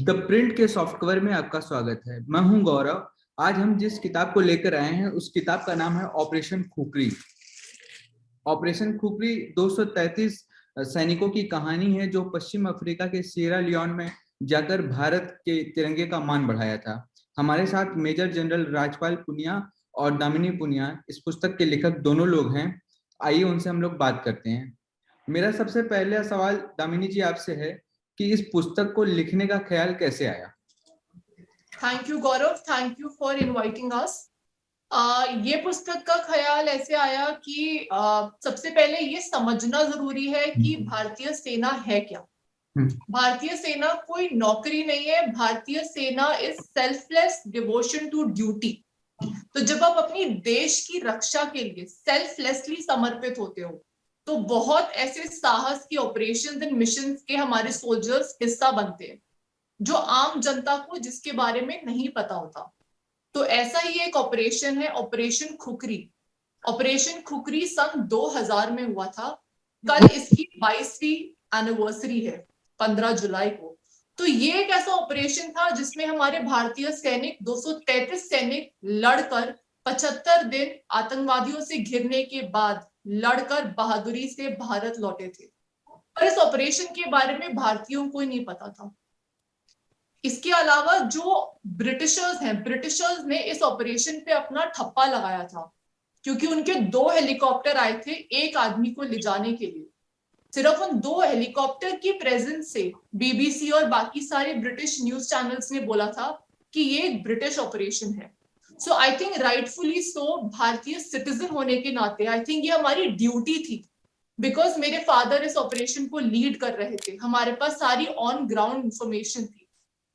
The print के software में आपका स्वागत है। मैं हूं गौरव। आज हम जिस किताब को लेकर आए हैं उस किताब का नाम है ऑपरेशन खुकरी। ऑपरेशन खुकरी 233 सैनिकों की कहानी है जो पश्चिम अफ्रीका के सिएरा लियोन में जाकर भारत के तिरंगे का मान बढ़ाया था। हमारे साथ मेजर जनरल राजपाल पुनिया और दामिनी पुनिया इस पुस्तक के लेखक दोनों लोग हैं। आइए उनसे हम लोग बात करते हैं। मेरा सबसे पहला सवाल दामिनी जी आपसे है कि इस पुस्तक को लिखने का ख्याल कैसे आया? Thank you Gaurav, thank you for inviting us. ये पुस्तक का ख्याल ऐसे आया कि सबसे पहले ये समझना जरूरी है कि भारतीय सेना है क्या। भारतीय सेना कोई नौकरी नहीं है। भारतीय सेना is selfless devotion to duty. तो जब आप अपनी देश की रक्षा के लिए सेल्फलेसली समर्पित होते हो तो बहुत ऐसे साहस की ऑपरेशंस एंड मिशंस के हमारे सोल्जर्स हिस्सा बनते हैं जो आम जनता को जिसके बारे में नहीं पता होता। तो ऐसा ही एक ऑपरेशन है ऑपरेशन खुकरी। ऑपरेशन खुकरी सन 2000 में हुआ था। कल इसकी 22वीं एनिवर्सरी है, 15 जुलाई को। तो ये एक ऐसा ऑपरेशन था जिसमें हमारे भारतीय सैनिक 233 सैनिक लड़कर 75 दिन आतंकवादियों से घिरने के बाद लड़कर बहादुरी से भारत लौटे थे। पर इस ऑपरेशन के बारे में भारतीयों को ही नहीं पता था। इसके अलावा जो ब्रिटिशर्स हैं, ब्रिटिशर्स ने इस ऑपरेशन पे अपना ठप्पा लगाया था क्योंकि उनके 2 हेलीकॉप्टर आए थे एक आदमी को ले जाने के लिए। सिर्फ उन 2 हेलीकॉप्टर की प्रेजेंस से बीबीसी और बाकी सारे ब्रिटिश न्यूज चैनल्स ने बोला था कि ये एक ब्रिटिश ऑपरेशन है। सो आई थिंक राइटफुली सो भारतीय सिटीजन होने के नाते आई थिंक ये हमारी ड्यूटी थी। बिकॉज मेरे फादर इस ऑपरेशन को लीड कर रहे थे, हमारे पास सारी ऑन ग्राउंड इंफॉर्मेशन थी।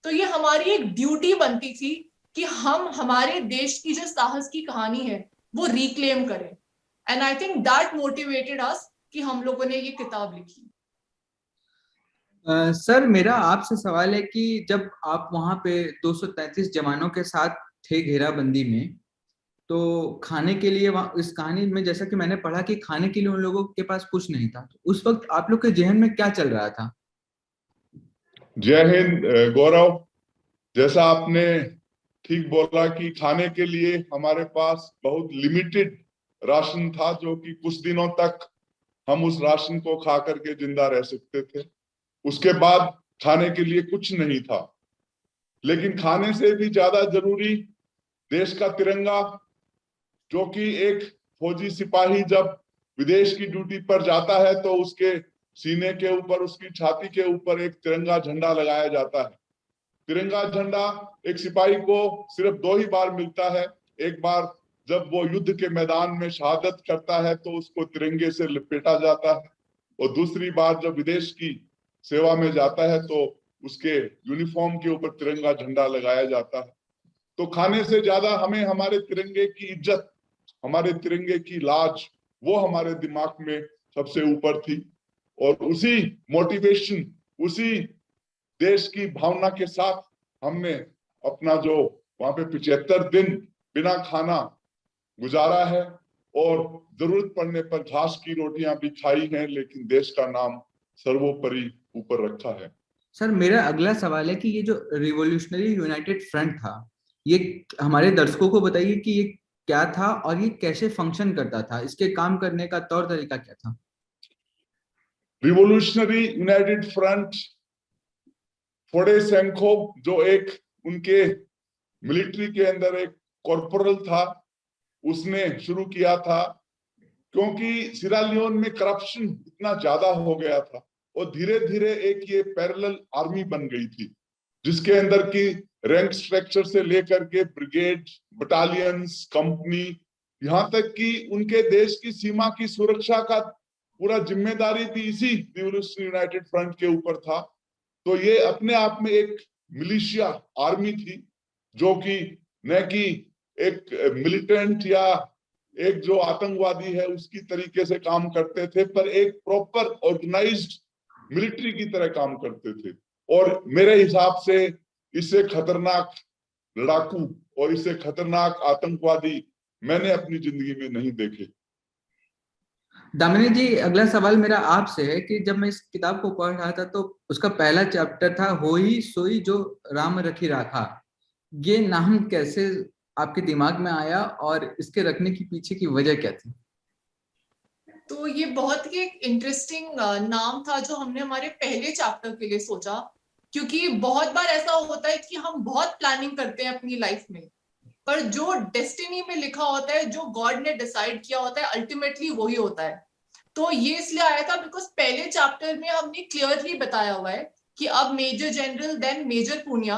तो ये हमारी एक ड्यूटी बनती थी कि हम हमारे देश की जो साहस की कहानी है वो रिक्लेम करें। And I think that motivated us कि हम लोगों ने ये किताब लिखी। सर, मेरा आपसे सवाल है कि जब आप वहां पे 233 जवानों के साथ थे घेराबंदी में, तो खाने के लिए वहाँ इस कहानी में जैसा कि मैंने पढ़ा कि खाने के लिए उन लोगों के पास कुछ नहीं था। तो उस वक्त आप लोग के जहन में क्या चल रहा था? जय हिंद गौरव। जैसा आपने ठीक बोला कि खाने के लिए हमारे पास बहुत लिमिटेड राशन था, जो कि कुछ दिनों तक हम उस राशन को खा करके जिंदा रह सकते थे। उसके बाद खाने के लिए कुछ नहीं था। लेकिन खाने से भी ज्यादा जरूरी देश का तिरंगा, जो कि एक फौजी सिपाही जब विदेश की ड्यूटी पर जाता है तो उसके सीने के ऊपर, उसकी छाती के ऊपर एक तिरंगा झंडा लगाया जाता है। तिरंगा झंडा एक सिपाही को सिर्फ 2 ही बार मिलता है। एक बार जब वो युद्ध के मैदान में शहादत करता है तो उसको तिरंगे से लपेटा जाता है, और दूसरी बार जब विदेश की सेवा में जाता है तो उसके यूनिफॉर्म के ऊपर तिरंगा झंडा लगाया जाता है। तो खाने से ज्यादा हमें हमारे तिरंगे की इज्जत, हमारे तिरंगे की लाज, वो हमारे दिमाग में सबसे ऊपर थी। और उसी मोटिवेशन, उसी देश की भावना के साथ हमने अपना जो वहां पे 75 दिन बिना खाना गुजारा है, और जरूरत पड़ने पर घास की रोटियां भी खाई हैं, लेकिन देश का नाम सर्वोपरि ऊपर रखा है। सर, मेरा अगला सवाल है कि ये जो रिवॉल्यूशनरी यूनाइटेड फ्रंट था, ये हमारे दर्शकों को बताइए कि ये क्या था और ये कैसे फंक्शन करता था, इसके काम करने का तौर तरीका क्या था? रिवॉल्यूशनरी यूनाइटेड फ्रंट फोडे सेंको, जो एक उनके मिलिट्री के अंदर एक कॉर्पोरल था, उसने शुरू किया था। क्योंकि सिरा लियोन में करप्शन इतना ज्यादा हो गया था और धीरे धीरे एक ये पैरेलल आर्मी बन गई थी, जिसके अंदर की रैंक स्ट्रक्चर से लेकर के ब्रिगेड, बटालियंस, कंपनी, यहाँ तक कि उनके देश की सीमा की सुरक्षा का पूरा जिम्मेदारी भी इसी रिवॉल्यूशनरी यूनाइटेड फ्रंट के ऊपर था। तो ये अपने आप में एक मिलिशिया आर्मी थी, जो कि न कि एक मिलिटेंट या एक जो आतंकवादी है उसकी तरीके से काम करते थे, पर एक प्रॉपर ऑर्गेनाइज्ड मिलिट्री की तरह काम करते थे। और मेरे हिसाब से इससे खतरनाक लड़ाकू और इससे खतरनाक आतंकवादी मैंने अपनी जिंदगी में नहीं देखे। दामिनी जी, अगला सवाल मेरा आपसे है कि जब मैं इस किताब को पढ़ रहा था तो उसका पहला चैप्टर था होई सोई जो राम रखी राखा। ये नाम कैसे आपके दिमाग में आया और इसके रखने की पीछे की वजह क्या थी? तो ये बहुत ही इंटरेस्टिंग नाम था जो हमने हमारे पहले चैप्टर के लिए सोचा, क्योंकि बहुत बार ऐसा होता है कि हम बहुत प्लानिंग करते हैं अपनी लाइफ में, पर जो डेस्टिनी में लिखा होता है, जो गॉड ने डिसाइड किया होता है, अल्टीमेटली वही होता है। तो ये इसलिए आया था बिकॉज पहले चैप्टर में हमने क्लियरली बताया हुआ है कि अब major general then major Punia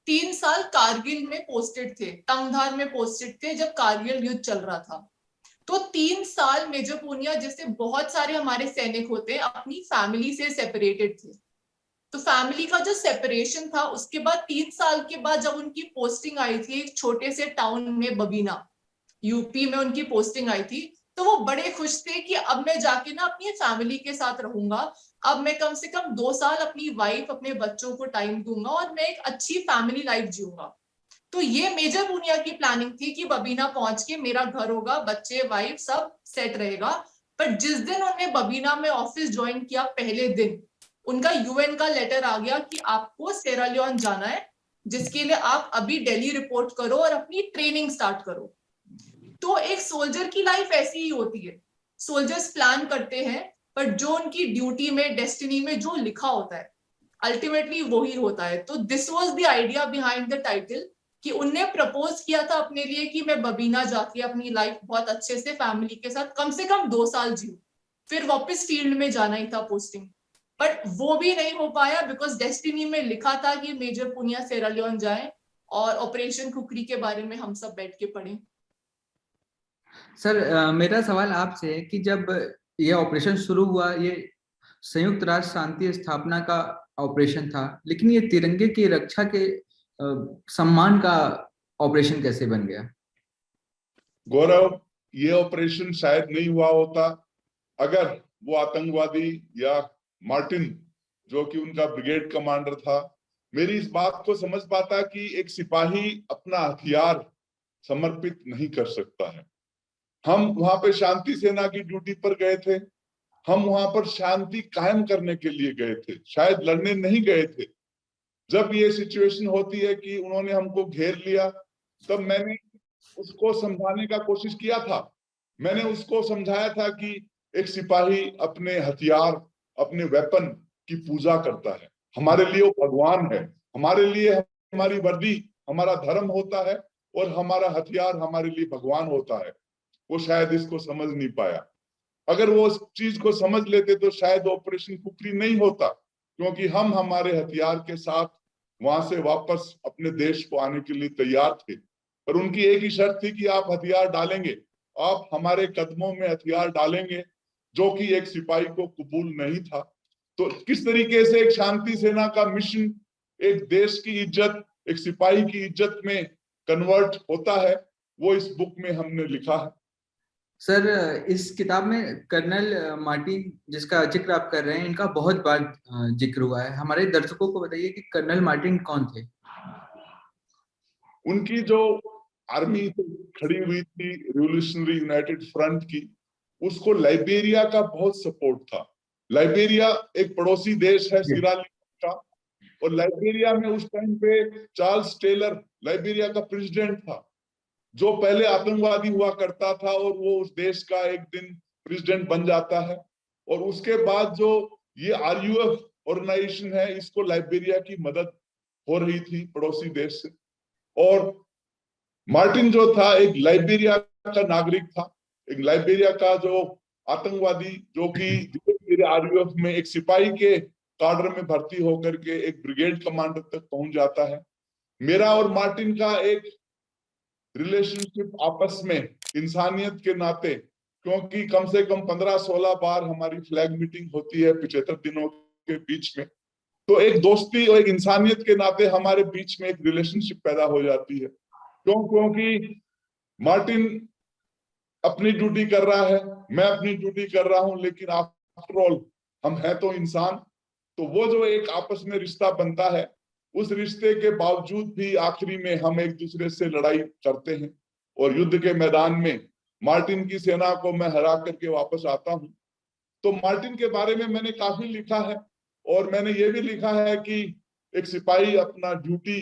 3 साल कारगिल में पोस्टेड थे, तंगधार में पोस्टेड थे जब कारगिल युद्ध चल रहा था। तो 3 साल मेजर पुनिया जैसे बहुत सारे हमारे सैनिक होते हैं अपनी फैमिली से सेपरेटेड थे। तो फैमिली का जो सेपरेशन था, उसके बाद 3 साल के बाद जब उनकी पोस्टिंग आई थी एक छोटे से टाउन में, बबीना यूपी में उनकी पोस्टिंग आई थी, तो वो बड़े खुश थे कि अब मैं जाके ना अपनी फैमिली के साथ रहूंगा। अब मैं कम से कम 2 साल अपनी वाइफ, अपने बच्चों को टाइम दूंगा और मैं एक अच्छी फैमिली लाइफ जीऊंगा। तो ये मेजर पुनिया की प्लानिंग थी कि बबीना पहुंच के मेरा घर होगा, बच्चे, वाइफ सब सेट रहेगा। पर जिस दिन उन्होंने बबीना में ऑफिस ज्वाइन किया, पहले दिन उनका यूएन का लेटर आ गया कि आपको सेरा लियोन जाना है, जिसके लिए आप अभी दिल्ली रिपोर्ट करो और अपनी ट्रेनिंग स्टार्ट करो। तो एक सोल्जर की लाइफ ऐसी ही होती है, सोल्जर्स प्लान करते हैं, पर जो उनकी ड्यूटी में, डेस्टिनी में जो लिखा होता है, अल्टीमेटली वही होता है। तो this was the idea behind the title, कि उनने प्रपोज किया था अपने लिए कि मैं बबीना जाके अपनी लाइफ बहुत अच्छे से फैमिली के साथ कम से कम 2 साल जीऊं, फिर वापस फील्ड में जाना ही था पोस्टिंग। बट वो भी नहीं हो पाया बिकॉज डेस्टिनी में लिखा था कि मेजर पुनिया सेरा लियोन जाए, और ऑपरेशन खुकरी के बारे में हम सब बैठ के पढ़े। सर, मेरा सवाल आपसे है कि जब ये ऑपरेशन शुरू हुआ, ये संयुक्त राष्ट्र शांति स्थापना का ऑपरेशन था, लेकिन ये तिरंगे की रक्षा के सम्मान का ऑपरेशन कैसे बन गया? गौरव, ये ऑपरेशन शायद नहीं हुआ होता अगर वो आतंकवादी या मार्टिन, जो कि उनका ब्रिगेड कमांडर था, मेरी इस बात को समझ पाता कि एक सिपाही अपना हथियार समर्पित नहीं कर सकता है। हम वहां पे शांति सेना की ड्यूटी पर गए थे, हम वहां पर शांति कायम करने के लिए गए थे, शायद लड़ने नहीं गए थे। जब ये सिचुएशन होती है कि उन्होंने हमको घेर लिया, तब मैंने उसको समझाने का कोशिश किया था। मैंने उसको समझाया था कि एक सिपाही अपने हथियार, अपने वेपन की पूजा करता है। हमारे लिए वो भगवान है, हमारे लिए हमारी वर्दी हमारा धर्म होता है और हमारा हथियार हमारे लिए भगवान होता है। वो शायद इसको समझ नहीं पाया। अगर वो उस चीज को समझ लेते तो शायद ऑपरेशन खुखरी नहीं होता, क्योंकि हम हमारे हथियार के साथ वहां से वापस अपने देश को आने के लिए तैयार थे। पर उनकी एक ही शर्त थी कि आप हथियार डालेंगे, आप हमारे कदमों में हथियार डालेंगे, जो कि एक सिपाही को कबूल नहीं था। तो किस तरीके से एक शांति सेना का मिशन एक देश की इज्जत, एक सिपाही की इज्जत में कन्वर्ट होता है, वो इस बुक में हमने लिखा है। सर, इस किताब में कर्नल मार्टिन, जिसका जिक्र आप कर रहे हैं, इनका बहुत बार जिक्र हुआ है। हमारे दर्शकों को बताइए कि कर्नल मार्टिन कौन थे? उनकी जो आर्मी खड़ी हुई थी रिवोल्यूशनरी यूनाइटेड फ्रंट की, उसको लाइबेरिया का बहुत सपोर्ट था। लाइबेरिया एक पड़ोसी देश है सीरालियोन का, और लाइबेरिया में उस टाइम पे चार्ल्स टेलर लाइबेरिया का प्रेसिडेंट था, जो पहले आतंकवादी हुआ करता था, और वो उस देश का एक दिन प्रेसिडेंट बन जाता है। और उसके बाद जो ये RUF ऑर्गेनाइजेशन है, इसको लाइबेरिया की मदद हो रही थी पड़ोसी देश से। और मार्टिन जो था एक लाइबेरिया का नागरिक था, एक लाइबेरिया का जो आतंकवादी, जो कि धीरे धीरे RUF में एक सिपाही के काडर में भर्ती होकर के एक ब्रिगेड कमांडर तक पहुंच जाता है। मेरा और मार्टिन का एक रिलेशनशिप आपस में इंसानियत के नाते, क्योंकि कम से कम 15-16 बार हमारी फ्लैग मीटिंग होती है 75 दिनों के बीच में, तो एक दोस्ती और एक इंसानियत के नाते हमारे बीच में एक रिलेशनशिप पैदा हो जाती है। क्योंकि मार्टिन अपनी ड्यूटी कर रहा है, मैं अपनी ड्यूटी कर रहा हूं, लेकिन आफ्टर ऑल हम हैं तो इंसान। तो वो जो एक आपस में रिश्ता बनता है, उस रिश्ते के बावजूद भी आखिरी में हम एक दूसरे से लड़ाई करते हैं, और युद्ध के मैदान में मार्टिन की सेना को मैं हरा करके वापस आता हूं। तो मार्टिन के बारे में मैंने काफी लिखा है, और मैंने ये भी लिखा है कि एक सिपाही अपना ड्यूटी,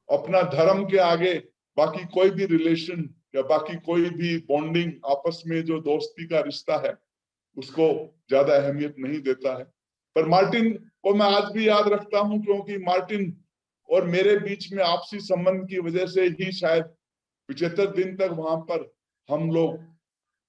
अपना धर्म के आगे बाकी कोई भी रिलेशन या बाकी कोई भी बॉन्डिंग, आपस में जो दोस्ती का रिश्ता है, उसको ज्यादा अहमियत नहीं देता है। पर मार्टिन को मैं आज भी याद रखता हूं, क्योंकि मार्टिन और मेरे बीच में आपसी संबंध की वजह से ही शायद 75 दिन तक वहां पर हम लोग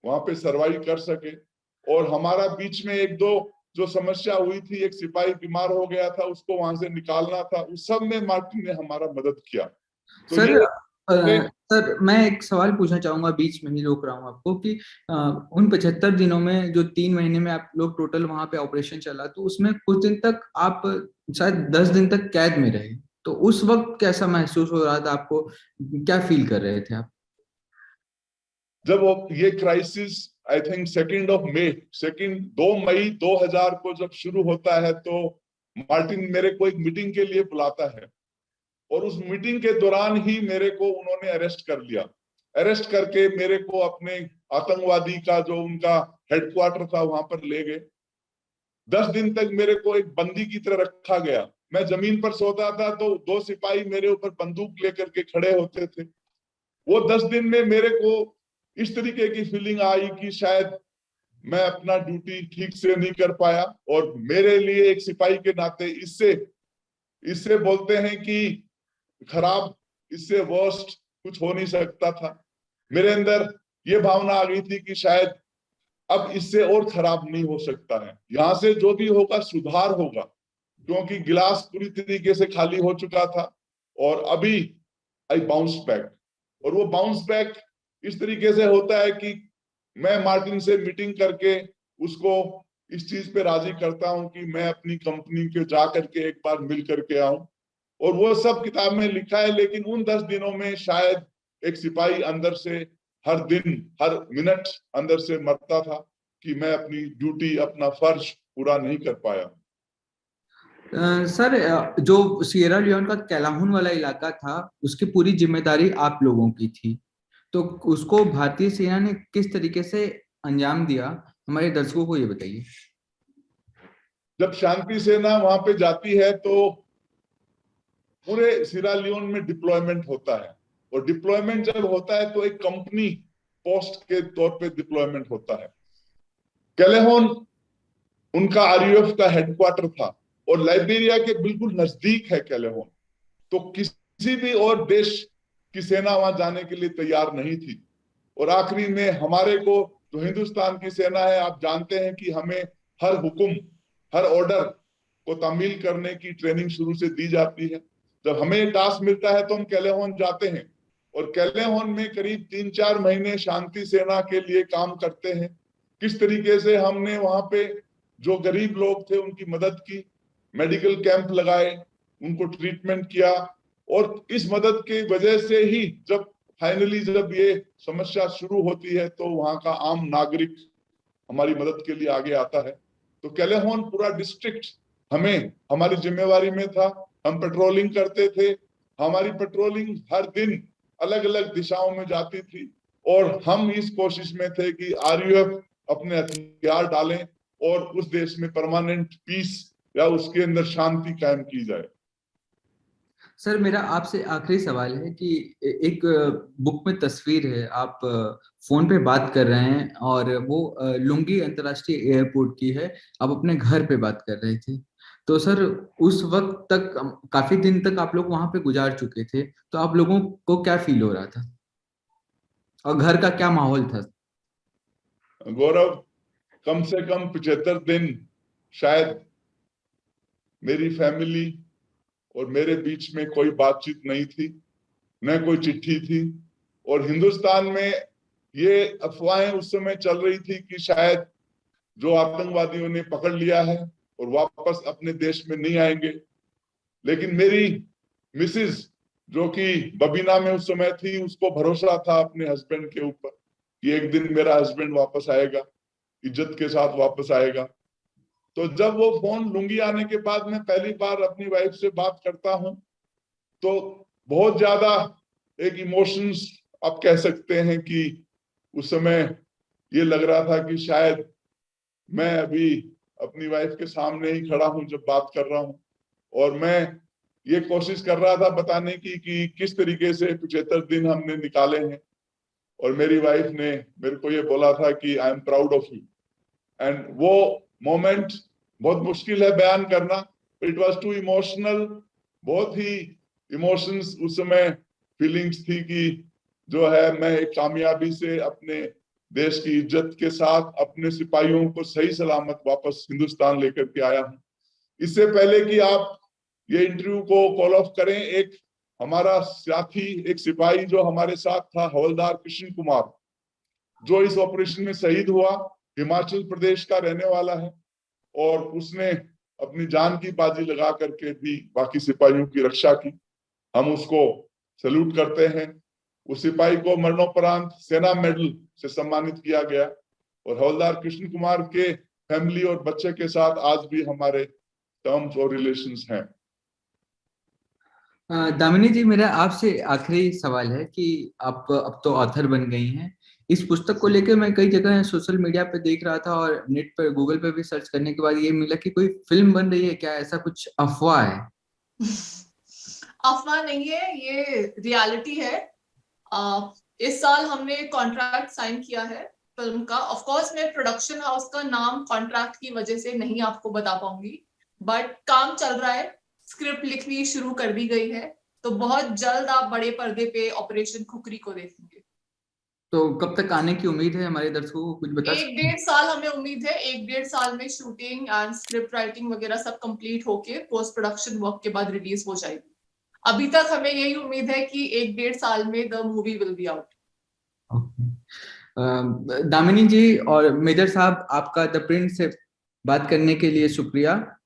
वहां पे सरवाइव कर सके। और हमारा बीच में एक दो जो समस्या हुई थी, एक सिपाही बीमार हो गया था, उसको वहां से निकालना था, उस सब में मार्टिन ने हमारा मदद किया। तो सर ये सर मैं एक सवाल पूछना चाहूंगा, बीच में ही रोक रहा हूँ आपको, कि उन 75 दिनों में जो 3 महीने में आप लोग टोटल वहां पे ऑपरेशन चला, तो उसमें कुछ दिन तक आप शायद 10 दिन तक कैद में रहे, तो उस वक्त कैसा महसूस हो रहा था आपको, क्या फील कर रहे थे आप? जब ये क्राइसिस आई थिंक 2 मई 2000 को जब शुरू होता है, तो मार्टिन मेरे को एक मीटिंग के लिए बुलाता है, और उस मीटिंग के दौरान ही मेरे को उन्होंने अरेस्ट कर लिया। अरेस्ट करके मेरे को अपने आतंकवादी का जो उनका हेडक्वार्टर था वहां पर ले गए। 10 दिन तक मेरे को एक बंदी की तरह रखा गया। मैं जमीन पर सोता था तो 2 सिपाही मेरे ऊपर बंदूक लेकर के खड़े होते थे। वो 10 दिन में मेरे को इस तरीके की फीलिंग आई कि शायद मैं अपना ड्यूटी ठीक से नहीं कर पाया, और मेरे लिए एक सिपाही के नाते इससे इससे बोलते हैं कि खराब, इससे वर्स्ट कुछ हो नहीं सकता था। मेरे अंदर ये भावना आ गई थी कि शायद अब इससे और खराब नहीं हो सकता है, यहाँ से जो भी होगा सुधार होगा, क्योंकि गिलास पूरी तरीके से खाली हो चुका था। और अभी आई बाउंस बैक, और वो बाउंस बैक इस तरीके से होता है कि मैं मार्टिन से मीटिंग करके उसको इस चीज पे राजी करता हूं कि मैं अपनी कंपनी के जा करके एक बार मिल करके आऊं, और वो सब किताब में लिखा है। लेकिन उन 10 दिनों में शायद एक सिपाही अंदर से हर दिन, हर मिनट अंदर से मरता था कि मैं अपनी ड्यूटी, अपना फर्ज पूरा नहीं कर पाया। सर जो सिएरा लियोन का कैलाहुन वाला इलाका था, उसकी पूरी जिम्मेदारी आप लोगों की थी, तो उसको भारतीय सेना ने किस तरीके से अंजाम दिया, हमारे दर्शकों को ये बताइए। जब शांति सेना वहां पे जाती है तो पूरे सिएरा लियोन में डिप्लॉयमेंट होता है, और डिप्लॉयमेंट जब होता है तो एक कंपनी पोस्ट के तौर पे डिप्लॉयमेंट होता है। कैलेहोन उनका आरयूएफ का हेडक्वार्टर था, और लाइबेरिया के बिल्कुल नजदीक है कैलेहोन। तो किसी भी और देश की सेना वहां जाने के लिए तैयार नहीं थी। और आखिरी में हमारे को, जो हिंदुस्तान की सेना है, आप जानते हैं कि हमें हर हुक्म, हर ऑर्डर को तामील करने की ट्रेनिंग शुरू से दी जाती है। जब हमें टास्क मिलता है तो हम कैलेहोन जाते हैं, और कैलेहोन में करीब 3-4 महीने शांति सेना के लिए काम करते हैं। किस तरीके से हमने वहां पे जो गरीब लोग थे उनकी मदद की, मेडिकल कैंप लगाए, उनको ट्रीटमेंट किया, और इस मदद की वजह से ही जब फाइनली जब ये समस्या शुरू होती है तो वहां का आम नागरिक हमारी मदद के लिए आगे आता है। तो कैलेहोन पूरा डिस्ट्रिक्ट हमें, हमारी जिम्मेवारी में था। हम पेट्रोलिंग करते थे, हमारी पेट्रोलिंग हर दिन अलग अलग दिशाओं में जाती थी, और हम इस कोशिश में थे कि आरयूएफ अपने हथियार डालें और उस देश में परमानेंट पीस या उसके अंदर शांति कायम की जाए। सर मेरा आपसे आखिरी सवाल है कि एक बुक में तस्वीर है, आप फोन पे बात कर रहे हैं, और वो लुंगी अंतर्राष्ट्रीय एयरपोर्ट की है, आप अपने घर पे बात कर रहे थे। तो सर उस वक्त तक काफी दिन तक आप लोग वहां पे गुजार चुके थे, तो आप लोगों को क्या फील हो रहा था, और घर का क्या माहौल था? गौरव, कम से कम 75 दिन शायद मेरी फैमिली और मेरे बीच में कोई बातचीत नहीं थी, न कोई चिट्ठी थी। और हिंदुस्तान में ये अफवाहें उस समय चल रही थी कि शायद जो आतंकवादियों ने पकड़ लिया है और वापस अपने देश में नहीं आएंगे। लेकिन मेरी मिसिज, जो कि बबीना में उस समय थी, उसको भरोसा था अपने हस्बैंड के ऊपर कि एक दिन मेरा हस्बैंड वापस आएगा, इज्जत के साथ वापस आएगा। तो जब वो फोन लुंगी आने के बाद मैं पहली बार अपनी वाइफ से बात करता हूं, तो बहुत ज्यादा एक इमोशंस आप कह सकते हैं कि उस समय ये लग रहा था कि शायद मैं अभी अपनी वाइफ के सामने ही खड़ा हूं जब बात कर रहा हूं, और मैं ये कोशिश कर रहा था बताने की कि किस तरीके से 75 दिन हमने निकाले हैं, और मेरी वाइफ ने मेरे को ये बोला था कि I am proud of you. And वो मोमेंट बहुत मुश्किल है बयान करना, इट वाज टू इमोशनल, बहुत ही इमोशंस उस समय, फीलिंग्स थी कि जो है मैं एक कामयाबी से अपने देश की इज्जत के साथ अपने सिपाहियों को सही सलामत वापस हिंदुस्तान लेकर के आया हूं। इससे पहले कि आप ये इंटरव्यू को कॉल ऑफ करें, एक हमारा साथी, एक सिपाही जो हमारे साथ था, हवलदार कृष्ण कुमार, जो इस ऑपरेशन में शहीद हुआ, हिमाचल प्रदेश का रहने वाला है, और उसने अपनी जान की बाजी लगा करके भी बाकी सिपाहियों की रक्षा की। हम उसको सैल्यूट करते हैं। उस सिपाही को मरणोपरांत सेना मेडल से सम्मानित किया गया, और हवलदार कृष्ण कुमार के फैमिली और बच्चे के साथ आज भी हमारे टर्म्स और रिलेशंस हैं। दामिनी जी, मेरा आपसे आखिरी सवाल है कि आप अब तो ऑथर बन गई हैं। इस पुस्तक को लेकर मैं कई जगह सोशल मीडिया पे देख रहा था और नेट पर गूगल पे भी सर्च करने के बाद ये मिला कि कोई फिल्म बन रही है, क्या ऐसा कुछ अफवाह है? अफवाह नहीं है, ये रियलिटी है। इस साल हमने कॉन्ट्रैक्ट साइन किया है फिल्म का। ऑफ कोर्स मैं प्रोडक्शन हाउस का नाम कॉन्ट्रैक्ट की वजह से नहीं आपको बता पाऊंगी, बट काम चल रहा है, स्क्रिप्ट लिखनी शुरू कर दी गई है, तो बहुत जल्द आप बड़े पर्दे पे ऑपरेशन खुकरी को देखेंगे। तो कब तक आने की उम्मीद है हमारे दर्शकों को, कुछ बता सकते हैं? 1-1.5 साल हमें उम्मीद है। 1-1.5 साल में शूटिंग एंड स्क्रिप्ट राइटिंग वगैरह सब कंप्लीट होके पोस्ट प्रोडक्शन वर्क के बाद रिलीज हो जाएगी। अभी तक हमें यही उम्मीद है कि 1-1.5 साल में the movie will be out. Damini ji और मेजर साहब, आपका द प्रिंट से बात करने के लिए शुक्रिया।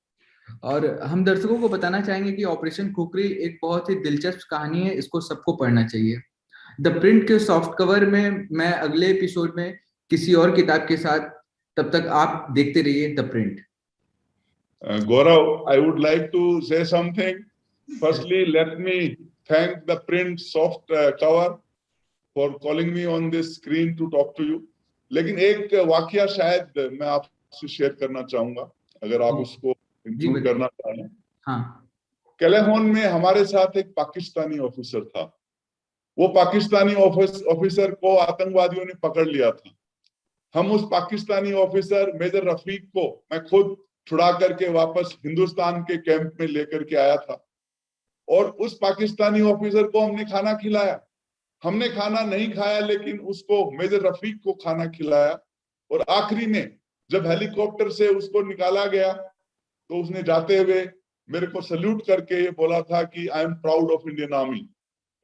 और हम दर्शकों को बताना चाहेंगे कि ऑपरेशन खुकरी एक बहुत ही दिलचस्प कहानी है, इसको सबको पढ़ना चाहिए। द प्रिंट के सॉफ्ट कवर में मैं अगले एपिसोड में किसी और किताब के साथ, तब तक आप देखते रहिए the print. Gaurav, I would like to say something. Firstly, let me thank the print soft cover for calling me on this screen to talk to you. लेकिन एक वाकया शायद मैं आपसे शेयर करना चाहूंगा, अगर आप उसको इंक्लूड करना चाहें। हाँ। कैलेहोन में हमारे साथ एक पाकिस्तानी ऑफिसर था। वो पाकिस्तानी ऑफिसर को आतंकवादियों ने पकड़ लिया था। हम उस पाकिस्तानी ऑफिसर मेजर रफीक को मैं खुद छुड़ा करके वापस हिंदुस्तान के कैंप में लेकर के आया था, और उस पाकिस्तानी ऑफिसर को हमने खाना खिलाया। हमने खाना नहीं खाया, लेकिन उसको, मेजर रफीक को खाना खिलाया। और आखिरी में जब हेलीकॉप्टर से उसको निकाला गया, तो उसने जाते हुए मेरे को सल्यूट करके ये बोला था कि I am proud of Indian army.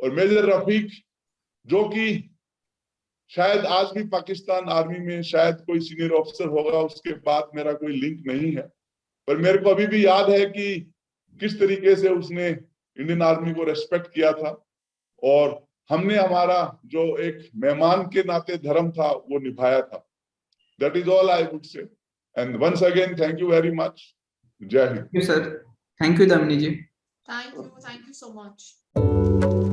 और मेजर रफीक, जो कि शायद आज भी पाकिस्तान आर्मी में शायद कोई सीनियर ऑफिसर होगा, उसके बाद मेरा कोई लिंक नहीं है, पर मेरे को अभी भी याद है कि किस तरीके से उसने इंडियन आर्मी को रेस्पेक्ट किया था, और हमने हमारा जो एक मेहमान के नाते धर्म था वो निभाया था। That is all I would say, and once again thank you very much. Jai Hind. Sir, thank you Damini ji. Thank you so much.